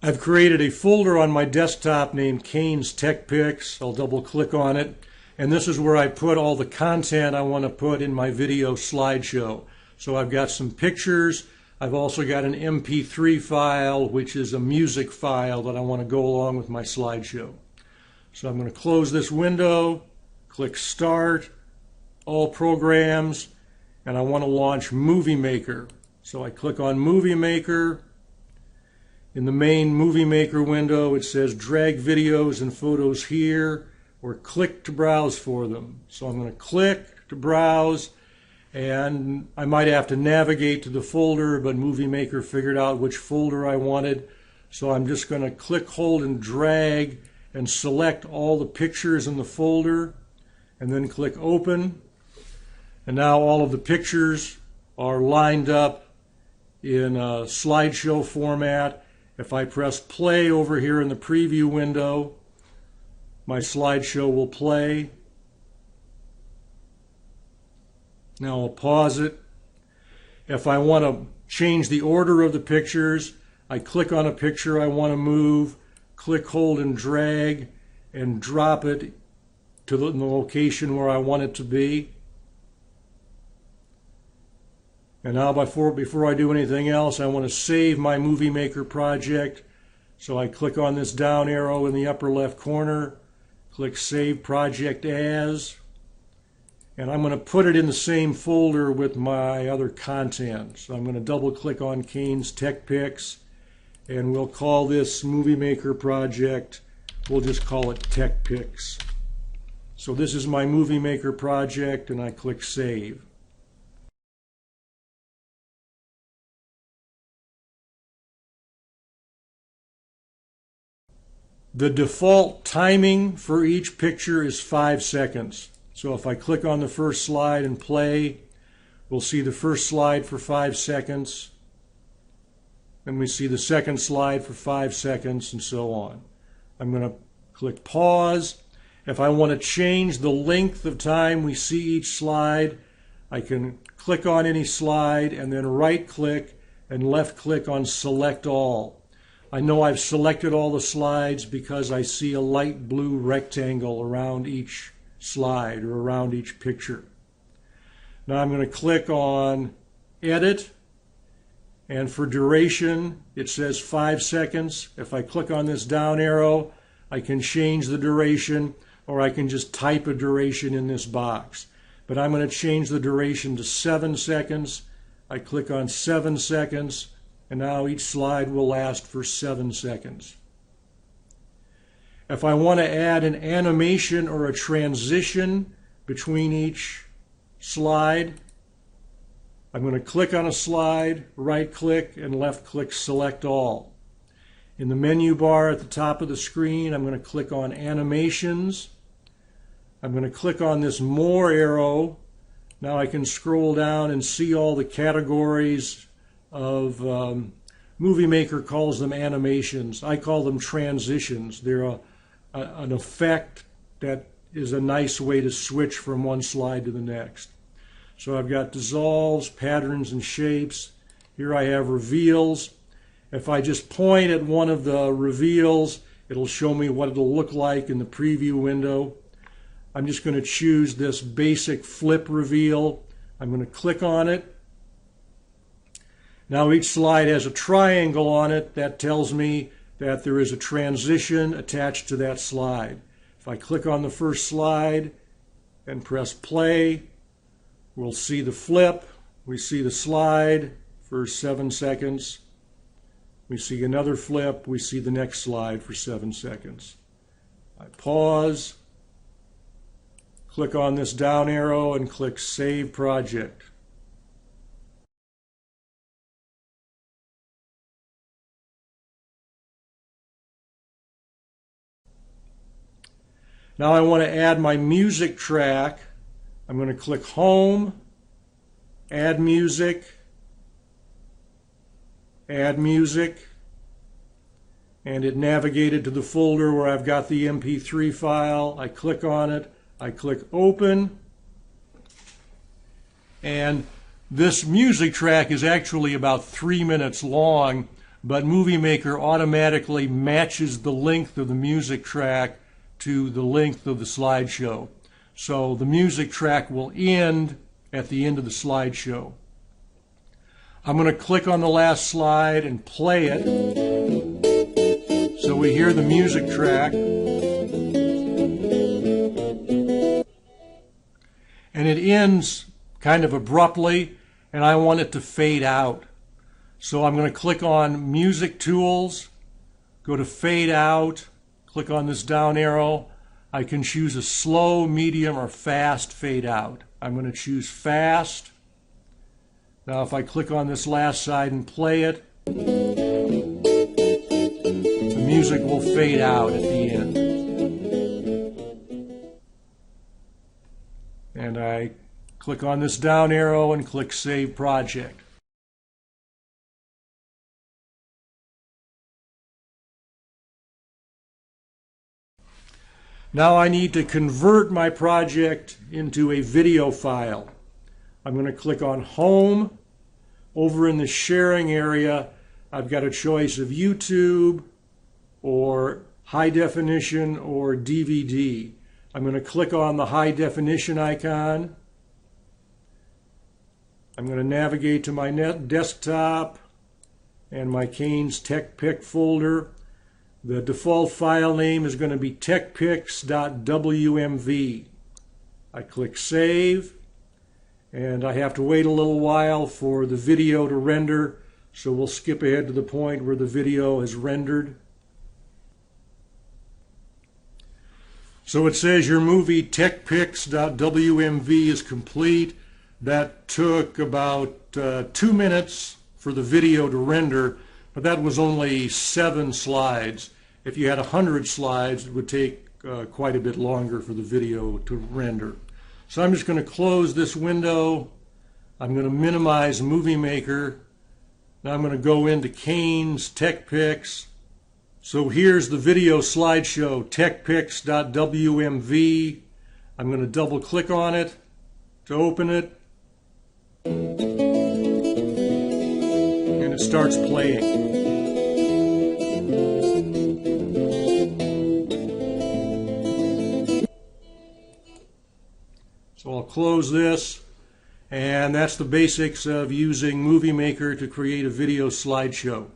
I've created a folder on my desktop named Kane's Tech Picks. I'll double click on it. And this is where I put all the content I want to put in my video slideshow. So I've got some pictures. I've also got an MP3 file, which is a music file that I want to go along with my slideshow. So I'm going to close this window, click Start, All Programs, and I want to launch Movie Maker. So I click on Movie Maker. In the main Movie Maker window, it says drag videos and photos here, or click to browse for them. So I'm going to click to browse, and I might have to navigate to the folder, but Movie Maker figured out which folder I wanted. So I'm just going to click, hold, and drag and select all the pictures in the folder, and then click Open. And now all of the pictures are lined up in a slideshow format. If I press play over here in the preview window, my slideshow will play. Now I'll pause it. If I want to change the order of the pictures, I click on a picture I want to move, click, hold, and drag, and drop it to the location where I want it to be. And now before I do anything else, I want to save my Movie Maker project. So I click on this down arrow in the upper left corner, click Save Project As, and I'm going to put it in the same folder with my other content. So I'm going to double click on Kane's Tech Picks, and we'll call this Movie Maker project, we'll just call it Tech Picks. So this is my Movie Maker project, and I click Save. The default timing for each picture is 5 seconds. So if I click on the first slide and play, we'll see the first slide for 5 seconds. Then we see the second slide for 5 seconds, and so on. I'm going to click pause. If I want to change the length of time we see each slide, I can click on any slide and then right click and left click on Select All. I know I've selected all the slides because I see a light blue rectangle around each slide or around each picture. Now I'm going to click on Edit, and for duration it says 5 seconds. If I click on this down arrow, I can change the duration, or I can just type a duration in this box. But I'm going to change the duration to 7 seconds. I click on 7 seconds. And now each slide will last for 7 seconds. If I want to add an animation or a transition between each slide, I'm going to click on a slide, right click, and left click Select All. In the menu bar at the top of the screen, I'm going to click on Animations. I'm going to click on this More arrow. Now I can scroll down and see all the categories of Movie Maker calls them animations. I call them transitions. They're an effect that is a nice way to switch from one slide to the next. So I've got dissolves, patterns, and shapes. Here I have reveals. If I just point at one of the reveals, it'll show me what it'll look like in the preview window. I'm just going to choose this basic flip reveal. I'm going to click on it. Now each slide has a triangle on it. That tells me that there is a transition attached to that slide. If I click on the first slide and press play, we'll see the flip. We see the slide for 7 seconds. We see another flip. We see the next slide for 7 seconds. I pause, click on this down arrow, and click Save Project. Now I want to add my music track. I'm going to click Home, Add Music, Add Music, and it navigated to the folder where I've got the MP3 file. I click on it, I click Open, and this music track is actually about 3 minutes long, but Movie Maker automatically matches the length of the music track to the length of the slideshow. So the music track will end at the end of the slideshow. I'm going to click on the last slide and play it. So we hear the music track. And it ends kind of abruptly, and I want it to fade out. So I'm going to click on Music Tools, go to Fade Out, click on this down arrow. I can choose a slow, medium, or fast fade out. I'm going to choose fast. Now if I click on this last side and play it, the music will fade out at the end. And I click on this down arrow and click Save Project. Now I need to convert my project into a video file. I'm going to click on Home. Over in the sharing area, I've got a choice of YouTube or high definition or DVD. I'm going to click on the high definition icon. I'm going to navigate to my desktop and my Canes TechPic folder. The default file name is going to be techpics.wmv. I click Save, and I have to wait a little while for the video to render, so we'll skip ahead to the point where the video is rendered. So it says your movie techpics.wmv is complete. That took about 2 minutes for the video to render, but that was only 7 slides. If you had 100 slides, it would take quite a bit longer for the video to render. So I'm just going to close this window. I'm going to minimize Movie Maker. Now I'm going to go into Canes TechPics. So here's the video slideshow, techpics.wmv. I'm going to double click on it to open it. And it starts playing. So I'll close this, and that's the basics of using Movie Maker to create a video slideshow.